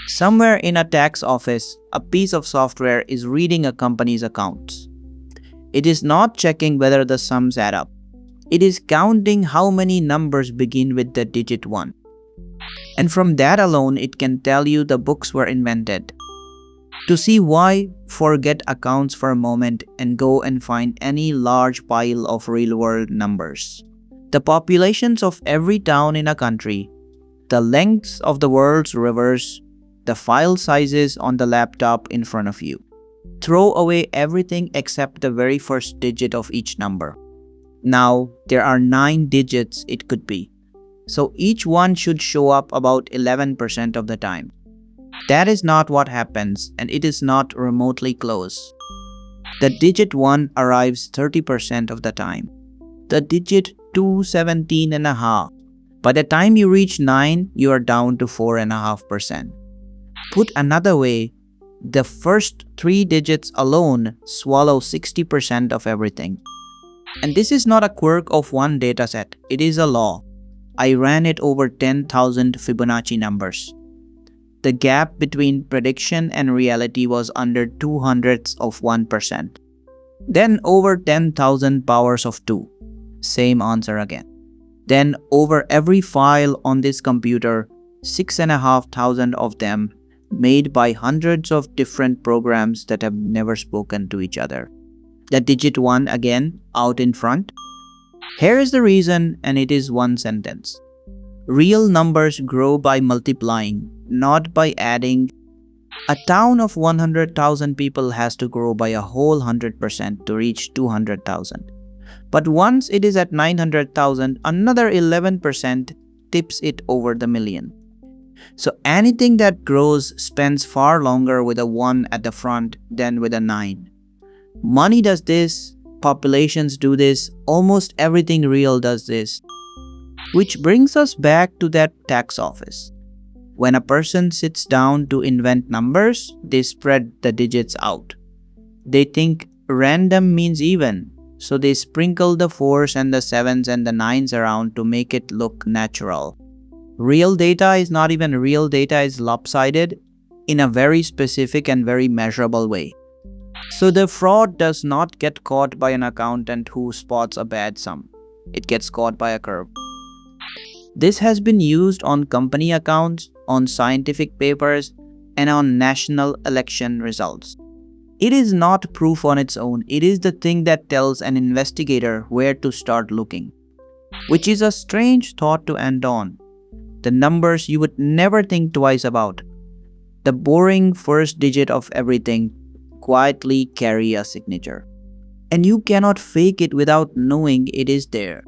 Somewhere in a tax office, a piece of software is reading a company's accounts. It is not checking whether the sums add up. It is counting how many numbers begin with the digit 1. And from that alone, it can tell you the books were invented. To see why, forget accounts for a moment and go and find any large pile of real-world numbers. The populations of every town in a country, the lengths of the world's rivers, the file sizes on the laptop in front of you. Throw away everything except the very first digit of each number. Now, there are 9 digits it could be. So each one should show up about 11% of the time. That is not what happens, and it is not remotely close. The digit 1 arrives 30% of the time. The digit 2, 17.5. By the time you reach 9, you are down to 4.5%. Put another way, the first 3 digits alone swallow 60% of everything. And this is not a quirk of one dataset, it is a law. I ran it over 10,000 Fibonacci numbers. The gap between prediction and reality was under 0.02%. Then over 10,000 powers of 2. Same answer again. Then over every file on this computer, 6,500 of them made by hundreds of different programs that have never spoken to each other. The digit 1 again out in front. Here is the reason, and it is one sentence. Real numbers grow by multiplying, not by adding. A town of 100,000 people has to grow by a whole 100% to reach 200,000. But once it is at 900,000, another 11% tips it over the million. So anything that grows spends far longer with a 1 at the front than with a 9. Money does this, populations do this, almost everything real does this. Which brings us back to that tax office. When a person sits down to invent numbers, they spread the digits out. They think random means even, so they sprinkle the 4s and the 7s and the 9s around to make it look natural. Real data is not even real data, is lopsided in a very specific and very measurable way. So the fraud does not get caught by an accountant who spots a bad sum. It gets caught by a curve. This has been used on company accounts, on scientific papers, and on national election results. It is not proof on its own. It is the thing that tells an investigator where to start looking. Which is a strange thought to end on. The numbers you would never think twice about. The boring first digit of everything quietly carry a signature. And you cannot fake it without knowing it is there.